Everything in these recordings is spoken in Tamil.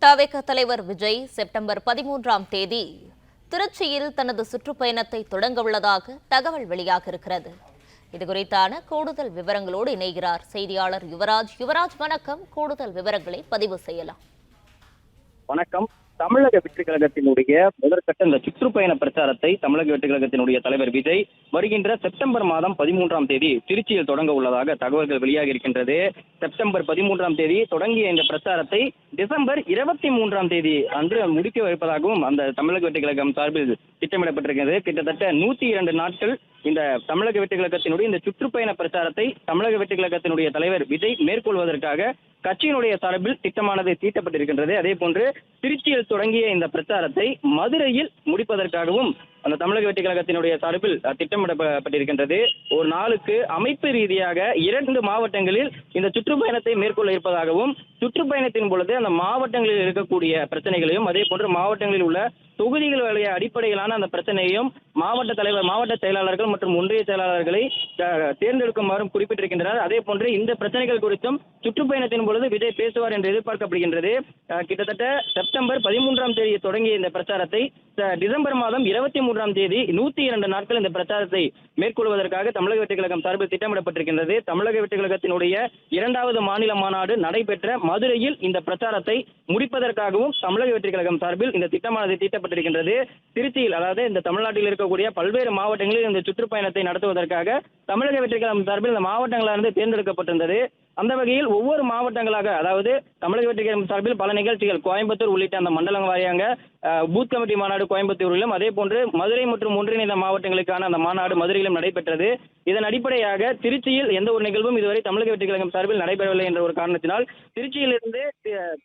தவிக தலைவர் விஜய் செப்டம்பர் 13ஆம் தேதி திருச்சியில் தனது சுற்றுப்பயணத்தை தொடங்க உள்ளதாக தகவல் வெளியாக இருக்கிறது. இதுகுறித்தான கூடுதல் விவரங்களோடு இணைகிறார் செய்தியாளர் யுவராஜ். யுவராஜ், வணக்கம். கூடுதல் விவரங்களை பதிவு செய்யலாம். வணக்கம். தமிழக வெற்றி கழகத்தினுடைய முதற்கட்ட இந்த சுற்றுப்பயண பிரச்சாரத்தை தமிழக வெற்றி கழகத்தினுடைய தலைவர் விஜய் வருகின்ற செப்டம்பர் மாதம் 13ஆம் தேதி திருச்சியில் தொடங்க உள்ளதாக தகவல்கள் வெளியாகி இருக்கின்றது. செப்டம்பர் 13ஆம் தேதி தொடங்கிய இந்த பிரச்சாரத்தை டிசம்பர் 23ஆம் தேதி அன்று முடிக்க வைப்பதாகவும் அந்த தமிழக வெற்றி கழகம் சார்பில் திட்டமிடப்பட்டிருக்கிறது. கிட்டத்தட்ட 102 நாட்கள் இந்த தமிழக வெற்றி கழகத்தினுடைய இந்த சுற்றுப்பயண பிரச்சாரத்தை தமிழக வெற்றி கழகத்தினுடைய தலைவர் விஜய் மேற்கொள்வதற்காக கட்சியினுடைய சார்பில் திட்டமானது தீட்டப்பட்டிருக்கின்றது. அதே போன்று திருச்சியில் தொடங்கிய இந்த பிரச்சாரத்தை மதுரையில் முடிப்பதற்காகவும் அந்த தமிழக வெற்றி கழகத்தினுடைய சார்பில் திட்டமிடப்பட்டிருக்கின்றது. ஒரு நாளுக்கு அமைப்பு ரீதியாக 2 மாவட்டங்களில் இந்த சுற்றுப்பயணத்தை மேற்கொள்ள இருப்பதாகவும், சுற்றுப்பயணத்தின் பொழுது அந்த மாவட்டங்களில் இருக்கக்கூடிய பிரச்சனைகளையும், அதே போன்று மாவட்டங்களில் உள்ள தொகுதிகளுடைய அடிப்படையிலான அந்த பிரச்சனையையும் மாவட்ட தலைவர், மாவட்ட செயலாளர்கள் மற்றும் ஒன்றிய செயலாளர்களை தேர்ந்தெடுக்குமாறும் குறிப்பிட்டிருக்கின்றனர். அதே போன்று இந்த பிரச்சனைகள் குறித்தும் சுற்றுப்பயணத்தின் பொழுது விஜய் பேசுவார் என்று எதிர்பார்க்கப்படுகின்றது. கிட்டத்தட்ட செப்டம்பர் 13ஆம் தேதி தொடங்கிய இந்த பிரச்சாரத்தை டிசம்பர் மாதம் 23ஆம் தேதி 102 நாட்கள் இந்த பிரச்சாரத்தை மேற்கொள்வதற்காக தமிழக வெற்றி கழகம் சார்பில் திட்டமிடப்பட்டிருக்கின்றது. தமிழக வெற்றி கழகத்தினுடைய 2வது மாநில மாநாடு நடைபெற்ற மதுரையில் இந்த பிரச்சாரத்தை முடிப்பதற்காகவும் தமிழக வெற்றி கழகம் சார்பில் இந்த திட்டமானது தீட்டப்பட்டிருக்கின்றது. திருச்சியில், அதாவது இந்த தமிழ்நாட்டில் இருக்கக்கூடிய பல்வேறு மாவட்டங்களில் இந்த சுற்றுப்பயணத்தை நடத்துவதற்காக தமிழக வெற்றி கழகம் சார்பில் இந்த மாவட்டங்களானது தேர்ந்தெடுக்கப்பட்டிருந்தது. அந்த வகையில் ஒவ்வொரு மாவட்டங்களாக, அதாவது தமிழக வெற்றி கழகம் சார்பில் பல நிகழ்ச்சிகள் கோயம்புத்தூர் உள்ளிட்ட அந்த மண்டலம் வாரியாக பூத் கமிட்டி மாநாடு கோயம்புத்தூரிலும், அதே போன்று மதுரை மற்றும் ஒன்றிணைந்த மாவட்டங்களுக்கான அந்த மாநாடு மதுரையிலும் நடைபெற்றது. இதன் அடிப்படையாக திருச்சியில் எந்த ஒரு நிகழ்வும் இதுவரை தமிழக வெற்றி கழகம் சார்பில் நடைபெறவில்லை என்ற ஒரு காரணத்தினால் திருச்சியிலிருந்து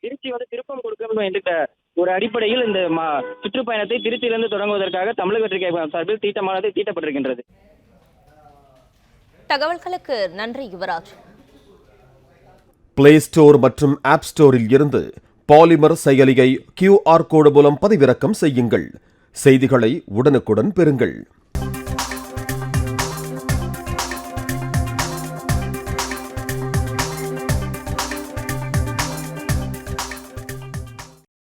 திருச்சி திருப்பம் கொடுக்க என்ற ஒரு அடிப்படையில் இந்த சுற்றுப்பயணத்தை திருச்சியிலிருந்து தொடங்குவதற்காக தமிழக வெற்றி கழகம் சார்பில் திட்டமானது தீட்டப்பட்டிருக்கின்றது. தகவல்களுக்கு நன்றி யுவராஜ். பிளே ஸ்டோர் மற்றும் ஆப் ஸ்டோரில் இருந்து பாலிமர் செயலியை QR கோடு மூலம் பதிவிறக்கம் செய்யுங்கள். செய்திகளை உடனுக்குடன் பெறுங்கள்.